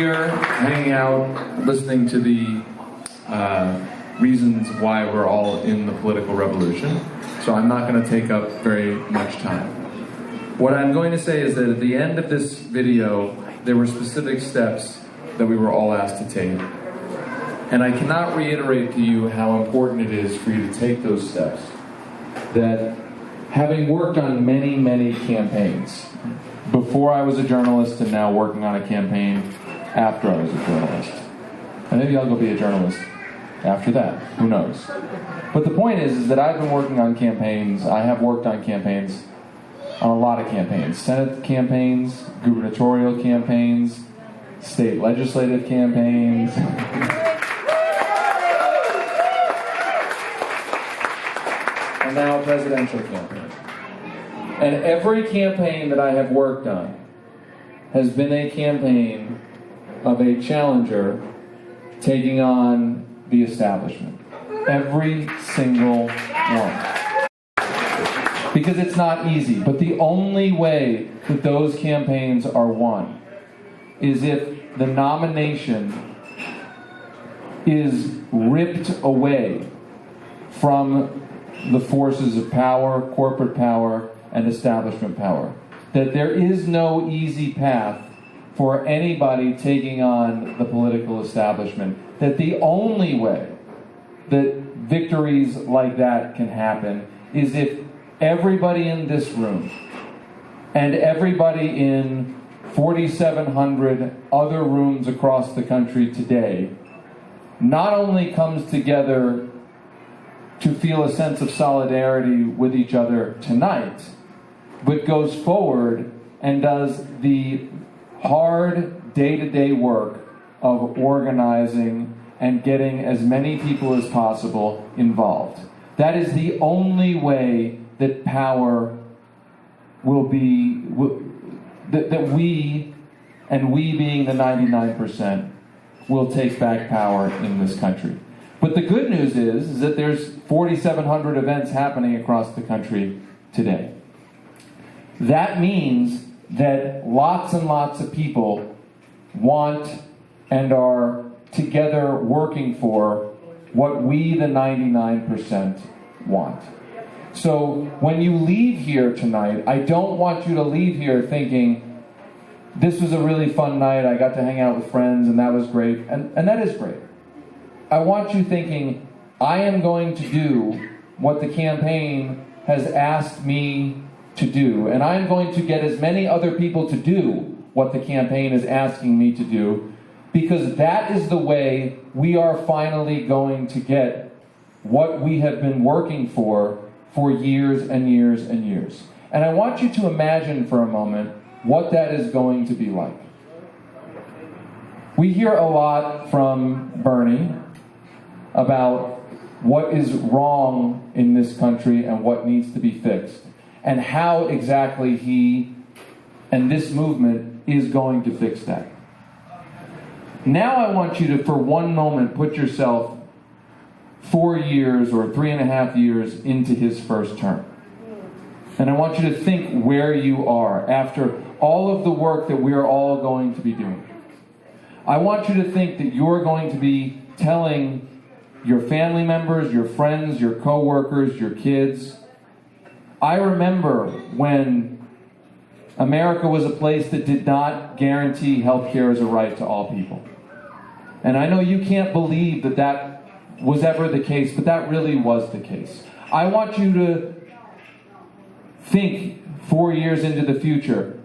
here, hanging out, listening to the reasons why we're all in the political revolution, so I'm not going to take up very much time. What I'm going to say is that at the end of this video, there were specific steps that we were all asked to take. And I cannot reiterate to you how important it is for you to take those steps. That having worked on many, many campaigns, before I was a journalist and now working on a campaign after I was a journalist. And maybe I'll go be a journalist after that, who knows. But the point is that I've been working on campaigns, I have worked on campaigns, on a lot of campaigns. Senate campaigns, gubernatorial campaigns, state legislative campaigns. And now a presidential campaign. And every campaign that I have worked on has been a campaign of a challenger taking on the establishment. Every single one. Because it's not easy. But the only way that those campaigns are won is if the nomination is ripped away from the forces of power, corporate power, and establishment power. That there is no easy path for anybody taking on the political establishment. That the only way that victories like that can happen is if everybody in this room and everybody in 4,700 other rooms across the country today not only comes together to feel a sense of solidarity with each other tonight, but goes forward and does the hard day-to-day work of organizing and getting as many people as possible involved. That is the only way that power will be, that we, and we being the 99%, will take back power in this country. But the good news is that there's 4,700 events happening across the country today. That means that lots and lots of people want and are together working for what we, the 99%, want. So when you leave here tonight, I don't want you to leave here thinking, this was a really fun night, I got to hang out with friends and that was great, and that is great. I want you thinking, I am going to do what the campaign has asked me to do, and I'm going to get as many other people to do what the campaign is asking me to do, because that is the way we are finally going to get what we have been working for years and years and years. And I want you to imagine for a moment what that is going to be like. We hear a lot from Bernie about what is wrong in this country and what needs to be fixed, and how exactly he and this movement is going to fix that. Now I want you to, for one moment, put yourself 4 years or 3.5 years into his first term. And I want you to think where you are after all of the work that we're all going to be doing. I want you to think that you're going to be telling your family members, your friends, your coworkers, your kids. I remember when America was a place that did not guarantee health care as a right to all people. And I know you can't believe that that was ever the case, but that really was the case. I want you to think 4 years into the future,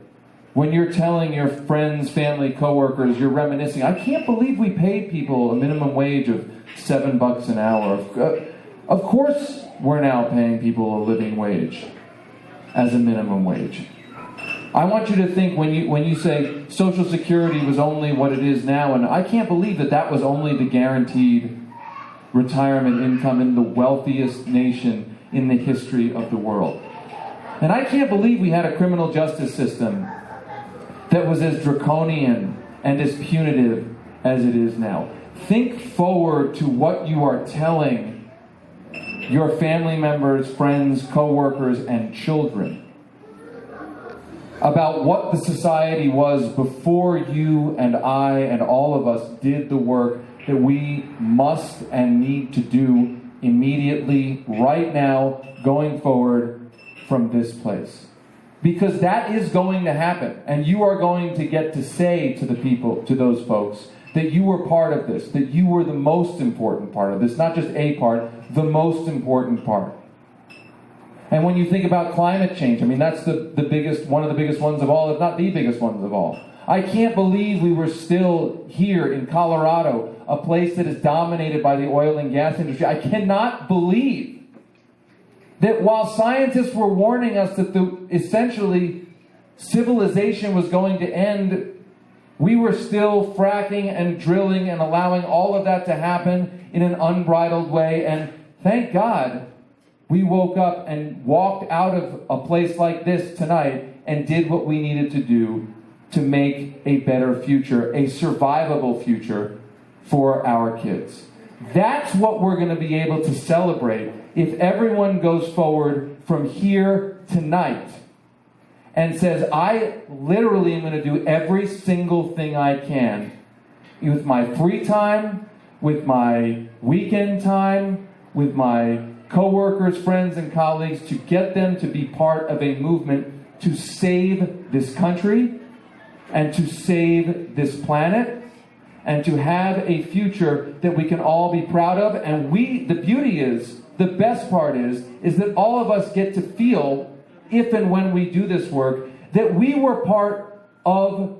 when you're telling your friends, family, coworkers, you're reminiscing, I can't believe we paid people a minimum wage of $7 an hour. Of course we're now paying people a living wage as a minimum wage. I want you to think when you say Social Security was only what it is now, and I can't believe that that was only the guaranteed retirement income in the wealthiest nation in the history of the world. And I can't believe we had a criminal justice system that was as draconian and as punitive as it is now. Think forward to what you are telling your family members, friends, co-workers, and children. about what the society was before you and I and all of us did the work that we must and need to do immediately, right now, going forward from this place. Because that is going to happen, and you are going to get to say to the people, to those folks, that you were part of this, that you were the most important part of this, not just a part, the most important part. And when you think about climate change, I mean, that's the biggest, one of the biggest ones of all, if not the biggest ones of all. I can't believe we were still here in Colorado, a place that is dominated by the oil and gas industry. I cannot believe that while scientists were warning us that essentially civilization was going to end, we were still fracking and drilling and allowing all of that to happen in an unbridled way. And thank God we woke up and walked out of a place like this tonight and did what we needed to do to make a better future, a survivable future for our kids. That's what we're going to be able to celebrate if everyone goes forward from here tonight and says, I literally am going to do every single thing I can with my free time, with my weekend time, with my coworkers, friends, and colleagues, to get them to be part of a movement to save this country and to save this planet and to have a future that we can all be proud of. And the beauty is, the best part is that all of us get to feel, if and when we do this work, that we were part of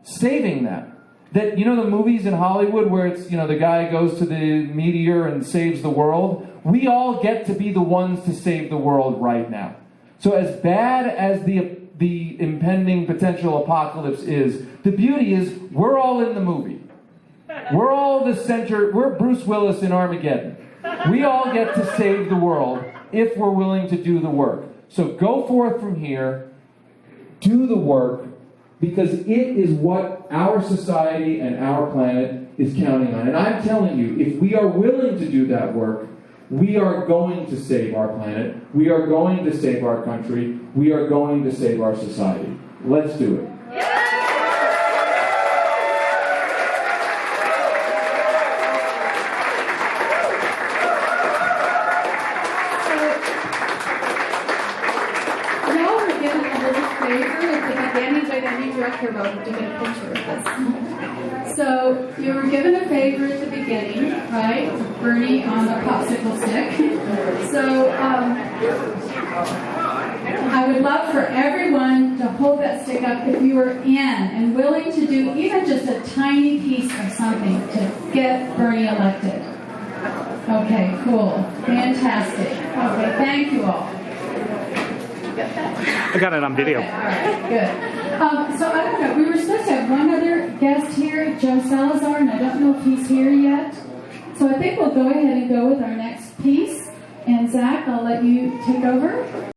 saving that. That, you know, the movies in Hollywood where it's, you know, the guy goes to the meteor and saves the world? We all get to be the ones to save the world right now. So as bad as the impending potential apocalypse is, the beauty is we're all in the movie. We're all the center. We're Bruce Willis in Armageddon. We all get to save the world if we're willing to do the work. So go forth from here, do the work, because it is what our society and our planet is counting on. And I'm telling you, if we are willing to do that work, we are going to save our planet. We are going to save our country. We are going to save our society. Let's do it. About to get a picture of this. So you were given a favor at the beginning, right? Bernie on the popsicle stick. So I would love for everyone to hold that stick up if you were in and willing to do even just a tiny piece of something to get Bernie elected. Okay, cool. Fantastic. Okay, thank you all. I got it on video. Okay, all right, good. So I don't know, we were supposed to have one other guest here, Joe Salazar, and I don't know if he's here yet. So I think we'll go ahead and go with our next piece. And Zach, I'll let you take over.